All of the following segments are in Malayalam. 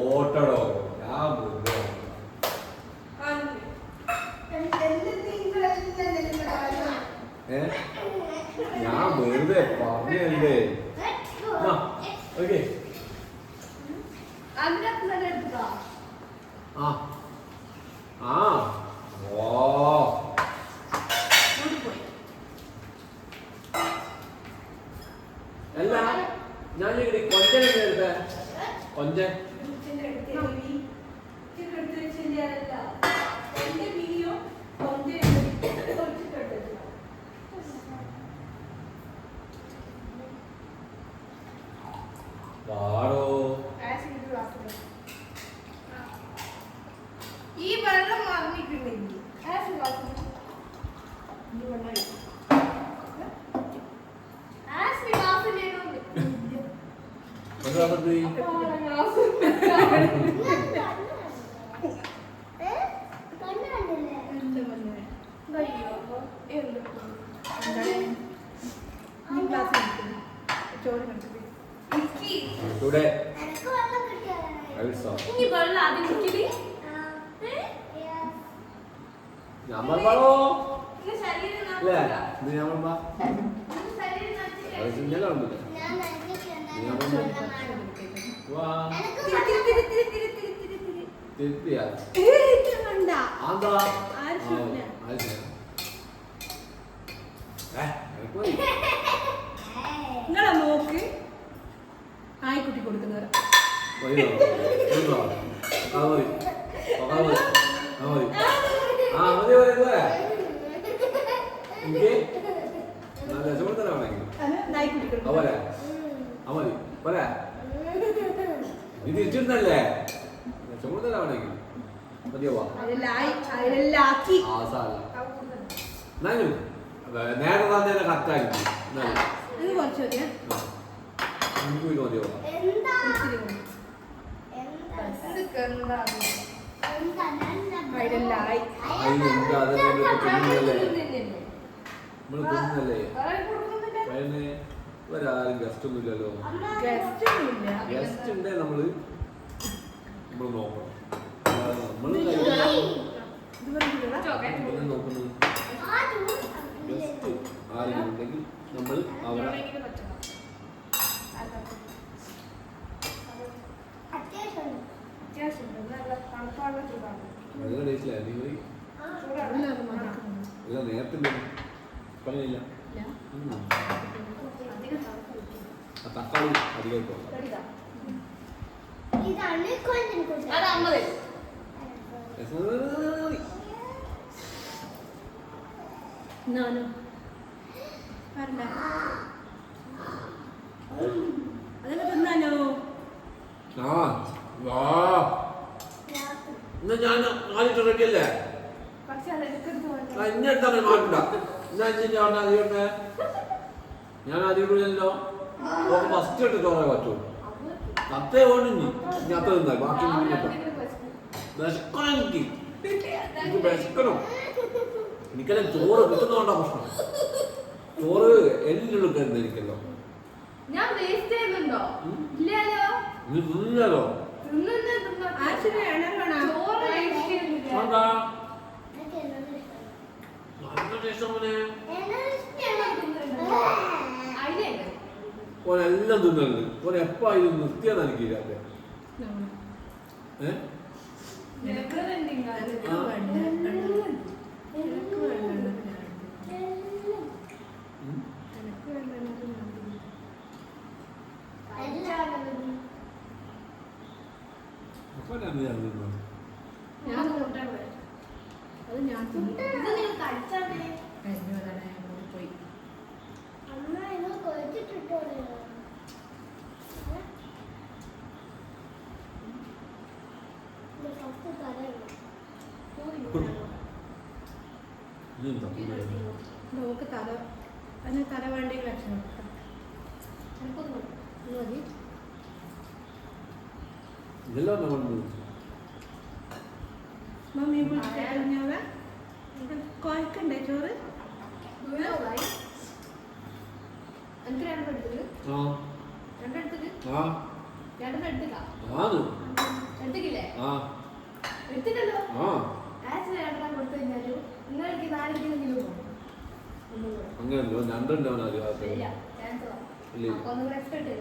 ഓട്ടടോ ഞാൻ വെറുതെ പറഞ്ഞല്ലേ. അല്ല ഞാൻ കൊഞ്ചനെ കൊഞ്ച ഈ വെള്ളം മറിഞ്ഞിട്ടുണ്ടെങ്കിൽ നിങ്ങളെ നോക്ക് ആയിക്കുട്ടി കൊടുക്കുന്നവർ ഇത് ഇച്ചിരുന്നല്ലേ ചുമതലാണെങ്കിൽ മതിയാവാ നേരെ തന്നെ കറക്റ്റായിരിക്കും. ഒരാരും ഗസ്റ്റ് ഒന്നും ഇല്ലല്ലോ. ഗസ്റ്റ് ഉണ്ടേ നമ്മള് നോക്കണം. നമ്മള് നോക്കുന്നത് ഗസ്റ്റ് ആരെങ്കിലും ഉണ്ടെങ്കിൽ നമ്മൾ അവരെ നേരത്തെ പറഞ്ഞില്ല. തക്കാളി അധികം ഞാൻ ആദ്യത്തെ റെഡിയല്ലേ ഇഞ്ഞെടുത്താൽ മാറ്റണ്ട. ഞാൻ ആദ്യം കൂടിയല്ലോ ഫസ്റ്റ് ഇട്ട് ചോറേ പറ്റൂ. അത്രേ വേണ്ടി ഇനി അത്ര തിന്നാൽ ബാക്കി വിശക്കണം. എനിക്ക് വിശക്കണം. എനിക്കെല്ലാം ചോറ് കിട്ടുന്നോണ്ടാ പ്രശ്നം. ചോറ് എല്ലാം എനിക്കല്ലോ. നീ തിന്നല്ലോ. ഓനെല്ലാം തിന്നുണ്ട്. ഓൻ എപ്പാ ഇത് നിർത്തിയാന്ന് എനിക്കില്ലാതെ. അപ്പനാണ് ഞാൻ തിന്നത്. ഞാൻ കൊണ്ടുപോയി. അത് ഞാൻ തിന്നു. ഇത് നീ കഴിച്ചാലേ കഴിഞ്ഞ വരാൻ ഞാൻ പോയി. അമ്മ ഇത് കൊഴിച്ചിട്ടിട്ടോളൂ. ഇത് ഫസ്റ്റ് തലയില്ല. ഇതെന്താ തിന്നത്? നോക്ക് തല അതിന് തല വേണ്ടെങ്കിൽ ലക്ഷണം മതി. ഇതെല്ലാം നമ്മൾ തിന്നു. മമ്മി വിളിച്ചാൽ കുഴക്കണ്ടേ ചോറ്? എനിക്ക് രണ്ടെടുത്തിട്ട് ആ രണ്ടെടുത്തിട്ട് ആ രണ്ടെടുത്തില്ല ആന്ന് എടുത്തിട്ടില്ലേ ആ എടുത്തിട്ടല്ലോ. ആ ആക്സിഡന്റ് രണ്ടെണ്ണം കൊടുത്തു കഴിഞ്ഞാലും നിങ്ങൾക്ക് 4 കിലോ പോകും. അങ്ങനെയല്ലോ രണ്ടുണ്ടോ അറിയാത്ത ശരിയാ ചാൻസ് ഇല്ല. അപ്പൊ ഒന്നും കൂടെ എക്സ്ട്രാ ഇട്ടു.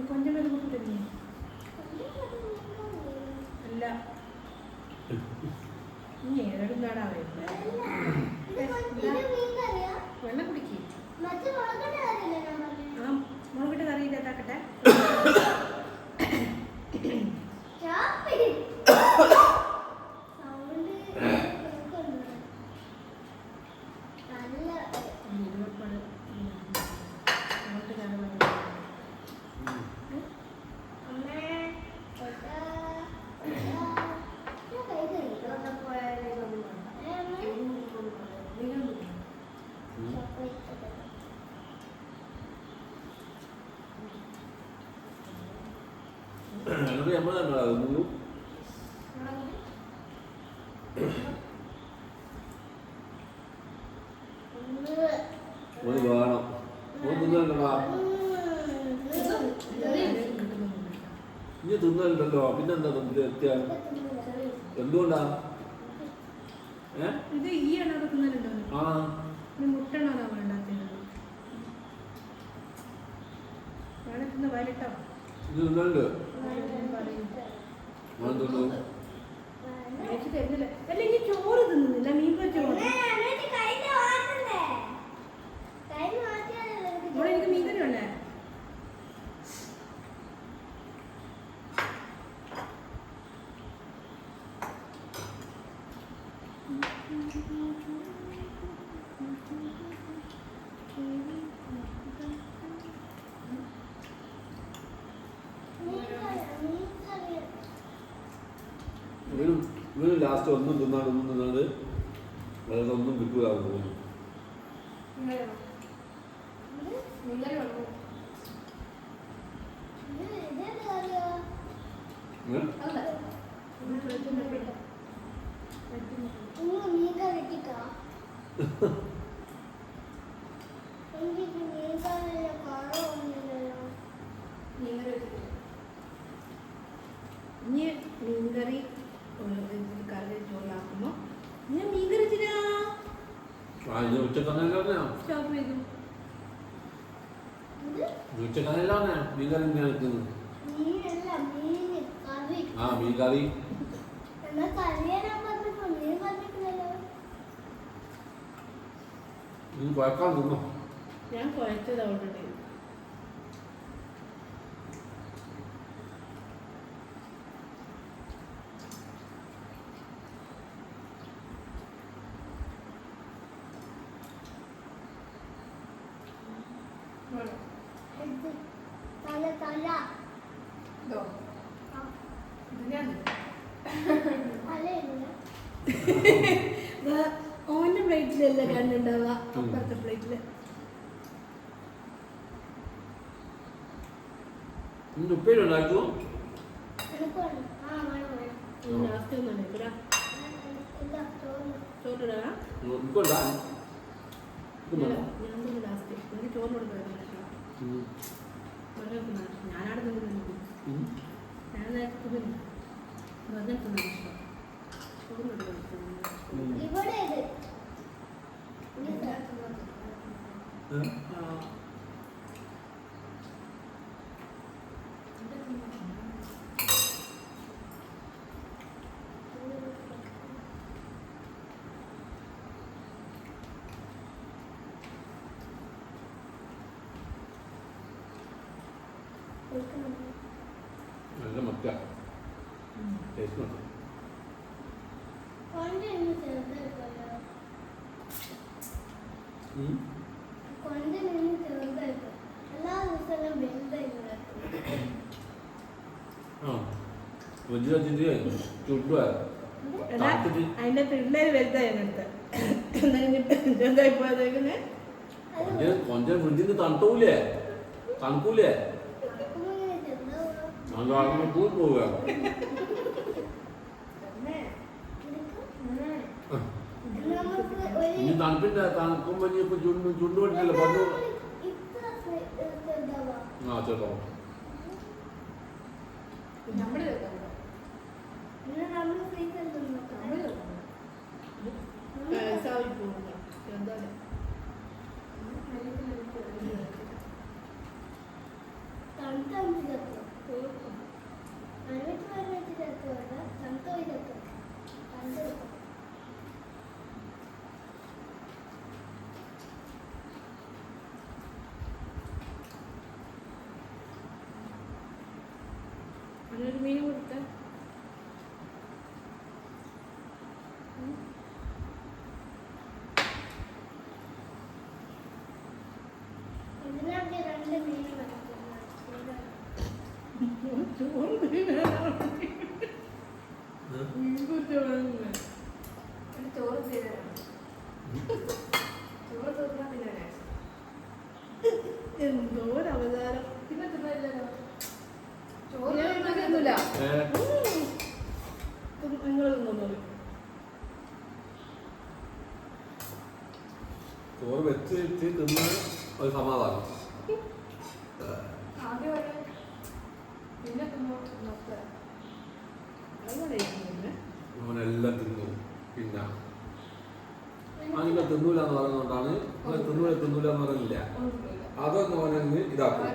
കൊഞ്ചം പേര് കൂട്ടിട്ടേ അല്ല ഇനി ഏതെങ്കിലും കാടാവേ വെള്ളം കുടിക്കേ. ആ മുളകിട്ട് കറി ഇതാക്കട്ടെ. എന്നിട്ട് നമ്മളെന്താ തിന്നു? ഒരു വേണം ഒരു തിന്നണ്ടോ? ഇനി തിന്നലുണ്ടല്ലോ പിന്നെന്താ എത്തിയ എന്തുകൊണ്ടാ? ഇത് ഈ എണ്ണ വെക്കുന്നുണ്ടോ? ആ മുട്ടണോ വേണ്ടാത്തത്? വേണത്തിന് വരട്ടോ. ഇത് തിന്നലുണ്ട്. തരുന്നില്ല അല്ല ഇനി ചോറ് തിന്നുന്നില്ല. മീൻ ചോറ് ഇവിടെ എനിക്ക് മീൻ കറി ഉണ്ടേ. ഇവന് ലാസ്റ്റ് ഒന്നും തിന്നാണ്ട് ഒന്നും തിന്നാണ്ട് അതായത് ഒന്നും കിട്ടൂലാന്ന് തോന്നുന്നു. ഇനി മീൻകറി കറി ചോറാക്കുമ്പോ ഞാൻ മീൻകറി വെച്ചിനാ ഉച്ചക്കന്നല്ലേ സ്റ്റോപ്പ് ചെയ്തു. ഉച്ചക്കന്നല്ലാണ് മീൻ കറി ഇങ്ങനെ നിൽക്കുന്നത്. ആ മീൻ കറി നീ കുഴക്കാൻ തിന്നോ? ഞാൻ കുഴച്ചത് ഓൾറെഡി. ഓന്റെ പ്ലേറ്റിലല്ല കണ്ടുണ്ടാവുക, അപ്പുറത്തെ പ്ലേറ്റില്. ഉപ്പേരി ഉണ്ടാക്കുമോ? ലാസ്റ്റ് ഒന്നും ചോറിടാ. ഞാൻ ലാസ്റ്റ് എനിക്ക് ചോറിനോട് ഞാനാണ് ഞാൻ നേരത്തെ തിന്നു. വന്നിട്ട് ഇഷ്ടം. ഇവിടെ ഇത്. നല്ല മക്ക ടേസ്റ്റ് നോക്കാം. കൊണ്ട് ഇന്ന് ചെറുതായിപ്പോയോ? കൊണ്ട് നിന്ന് ചെറുതായിപ്പോ. എല്ലാ ദിവസവും വലുതായി കിടക്കും. ആ വലിയ വെച്ചിട്ട് ചുട്ടുവാ എടാ, അതിന്റെ പിള്ളേര് വലുതായി എടുത്ത് എന്തായി പോയതേക്കുന്നെ കൊഞ്ചം ഫ്രിഡ്ജിൽ നിന്ന് തണുത്തൂലേ തണുക്കൂലേ കൂടി പോവുക. ഇനി തണുപ്പിന്റെ തണുക്കുമ്പോ ഇപ്പൊ ചുണ്ടു പറ്റില്ല പറഞ്ഞു. ആ ചേട്ടോ ഒരു മീൻ കൊടുത്ത ഇതിനൊക്കെ രണ്ട് മീൻ ചോറ് ചെയ്തതാണ്. ചോറ് തീർന്നാൽ പിന്നെ എന്തോ ഒരു അവതാരം. പിന്നെ തിന്നില്ലല്ലോ. ചോറ് ഞാൻ തിന്നാൻ തിന്നില്ല. ഏ നിങ്ങൾ തിന്നോളൂ. ചോറ് വെച്ച് വെച്ച് തിന്ന് ഒരു സമാധാനം. ആദ്യം ഒരു പിന്നെ തിന്നോ നോക്കുക. അവനെല്ലാം തിന്നു. പിന്നെ അവനിപ്പോ തിന്നൂല എന്ന് പറയുന്നതുകൊണ്ടാണ് തിന്നൂല എന്ന് പറയുന്നില്ല. അതൊന്നും അവനങ്ങ് ഇതാക്കും.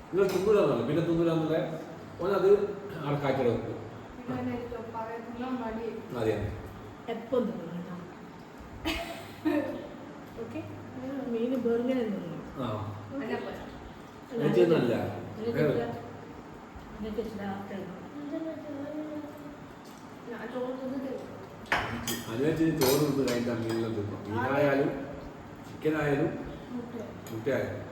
നിങ്ങൾ തിന്നൂല എന്നല്ല പിന്നെ തിന്നൂല എന്നല്ല ഓനത് അവിടെ കാറ്റിട വെക്കും. അതെ എപ്പം തിന്നണം ഓക്കെ. മീൻ ബെർഗനെ തിന്നണം. ആ എനിക്ക് വെച്ചൊന്നല്ല ഇഷ്ടം. ഞാൻ ചോറ് തിന്നിട്ടില്ല. അനുവദിച്ച് ചോറ് തിന്നു കഴിഞ്ഞാൽ മീനെല്ലാം തിന്നു. മീനായാലും ചിക്കനായാലും മുട്ടയായാലും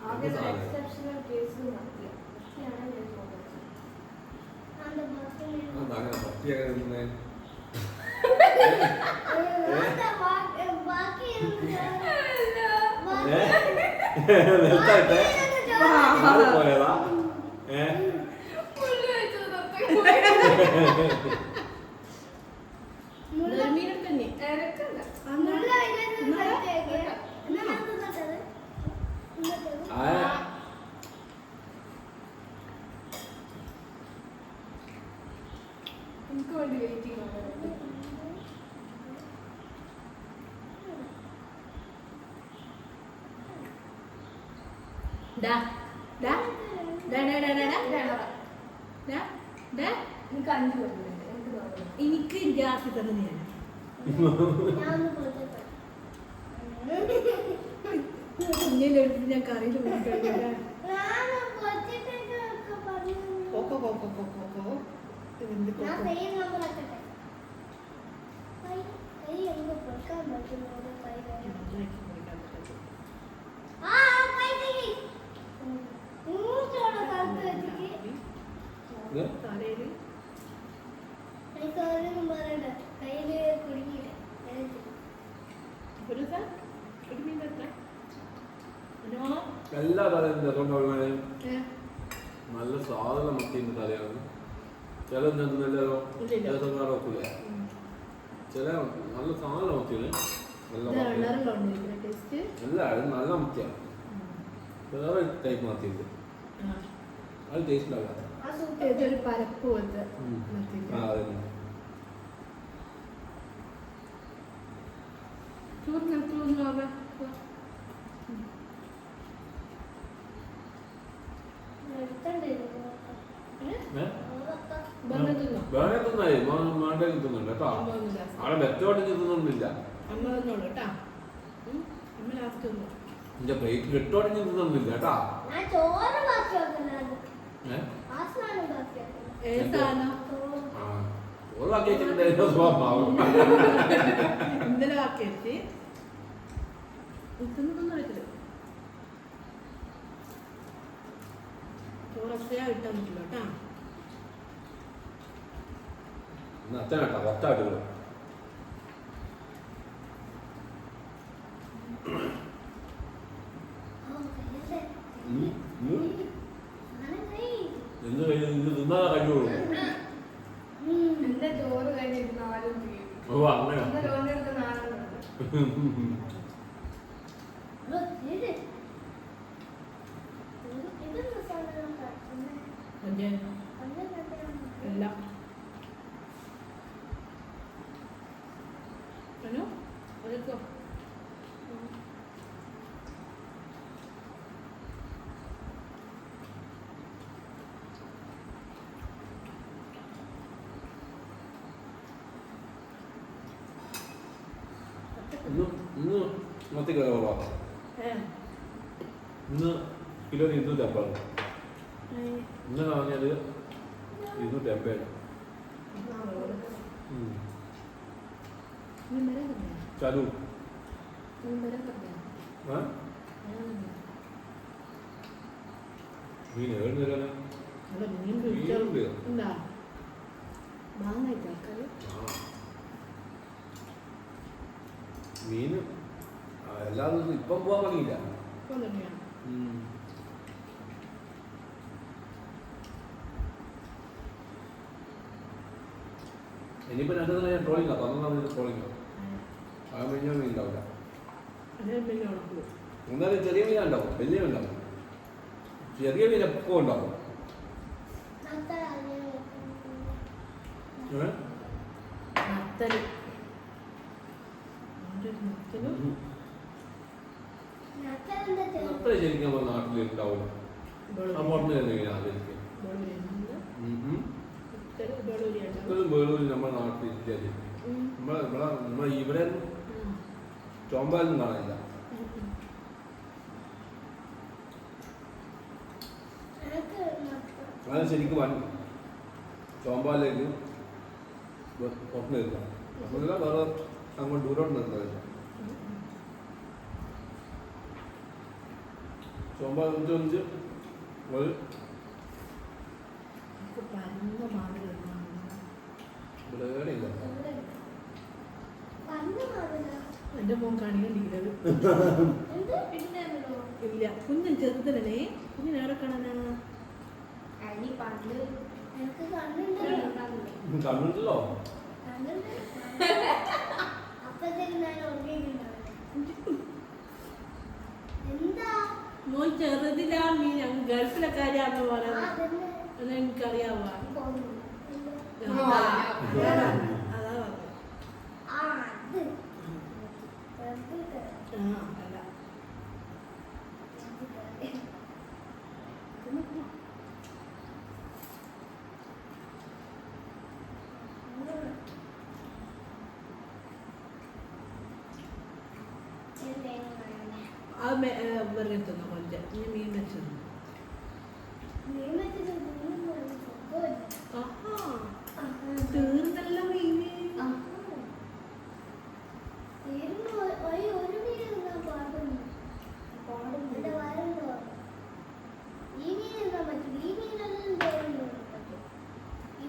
ആകെ എക്സെപ്ഷണൽ കേസ് മത്തിയ. മത്തിയാണ് ഞാൻ ചോദിച്ചത്. അങ്ങനെ പറ്റിയൊക്കെ തിന്നേ പോയതാ. മീൻ തന്നെ എനിക്ക് വേണ്ടി വെയിറ്റിംഗ് ആണ്. എനിക്ക് 5 പേരുണ്ട്. എനിക്ക് ഗ്യാസ് തന്നെ ഞാൻ കുഞ്ഞിലെടുത്ത് ഞാൻ കറിയിൽ തലയില് കയ്യില് കുടുങ്ങിയില്ല. ഒരു മീൻ എത്ര എല്ലാ തലയും നല്ല സാധനം മത്തിന്റെ തലയാണ്. ചില നല്ലല്ലോ ചില സംഘാടം വെക്കൂല. ചില നല്ല സാധനം മത്തിയാണ്. എല്ലാവരും നല്ല മത്തിയാണ്. വേറെ ടൈപ്പ് മത്തിയുണ്ട്. അത് ടേസ്റ്റ് ഉണ്ടാവില്ല. ആ സൂപ്പ് ഏതൊരു പരപ്പ് പോലത്തെ ഉം. മത്തിക്ക. ആ അതെ. ചൂർന്ന് ചൂർന്നോവേ. എടുക്കണ്ടായിരുന്നു ഏ? ബന്ധം തിന്നോ? വേറെ തിന്നായി മാണ്ടേ തിന്നുന്നുണ്ട് കേട്ടോ. അമ്മ അവിടെ ബെറ്റോടെ തിന്നുന്നില്ല. തന്നോളൂ കേട്ടാ. അമ്മ ലാസ്റ്റ് തിന്നു. എന്റെ പ്ലേറ്റിൽ ഇട്ടോടെ തിന്നുന്നില്ല കേട്ടാ. ഞാൻ ചോറ് ബാക്കി വെക്കുന്നത് ഏഹ് ആ സാധനം ബാക്കി വെക്കുന്നത് ഏത് സാധനം? ആ ഓളാക്കി വെച്ചിട്ടുണ്ടായിരുന്നു സ്വഭാവം. ഇന്നലെ ബാക്കി വെച്ച് തിന്നു വെച്ചത് ചോറൊക്കെ ഇട്ടാ പറ്റില്ല കേട്ടാ. അച്ഛൻ കേട്ടാ ഒത്തായിട്ട് എന്ത് ഇത് തിന്നാതെ കഴിയുള്ളൂ. എന്റെ ചോറ് കഴിഞ്ഞിട്ട് നാലും ഓ അങ്ങനെ ലോണെടുത്ത് നാലുണ്ട് മറ്റേ എല്ലാം അനു അതൊക്കെ ഇന്ന് മത്തി കയറുക. ഇന്ന് കിലോ 250. ഇന്നലെ വാങ്ങിയത് 280. ചാലു മീൻ ഏഴ് തരാനാ. മീൻ പിടിച്ചോ എന്താ വാങ്ങായിട്ട് ആൾക്കാര് മീൻ എല്ലാ ദിവസവും ഇപ്പം പോകാൻ തുടങ്ങിയില്ല. ഇപ്പം തന്നെയാണ്. ഇനിയിപ്പോൾ 2 ദിവസം ഞാൻ ട്രോളിംഗ് 11 ട്രോളിംഗ് ആ മീൻ മീൻ ഉണ്ടാവില്ല. അതേ പിന്നെ ഉണക്കും. എന്നാലും ചെറിയ മീൻ ഉണ്ടാവും, വലിയ മീൻ ഉണ്ടാവും. ചെറിയ മീൻ എപ്പോൾ ഉണ്ടാവും. നത്തല് നത്തലും അത്ര ശരിക്കും നമ്മുടെ നാട്ടിൽ ഉണ്ടാവില്ല. ആ പുറത്ത് തന്നെ മീൻ ആദ്യം വേളൂരി നമ്മുടെ നാട്ടിൽ ഇല്ല. നമ്മളെ ഇവിടെ ചോമ്പാലും കാണില്ല. അത് ശരിക്കും വൻ ചോമ്പാലേക്ക് പുറത്ത് നിൽക്കാം. അപ്പോഴല്ല വേറെ അങ്ങോട്ട് ദൂരോട്ട് നിർത്തതില്ല. ചോമ്പാൽ കൊഞ്ച് ഒരു പരന്ന മാതിരി ഇവിടെ ഇല്ല. എന്റെ മോൻ കാണിക്കണ്ടിരിക്കുന്നത് ഇല്ല. കുഞ്ഞൻ ചെറുതല്ലേ, കുഞ്ഞിനെ എവിടെ കാണാനാ? കണ്ടിട്ടുണ്ടല്ലോ. എന്താ മോൻ ചെറുതിലാ മീൻ അങ്ങ് ഗൾഫിലെ കാര്യമാണെന്ന് പറയാം. അത് എനിക്കറിയാവാ. അതാ പറഞ്ഞത്. അല്ല അത് വെറുതെ തിന്നു കൊഞ്ച്. ഇനി മീൻ വെച്ചു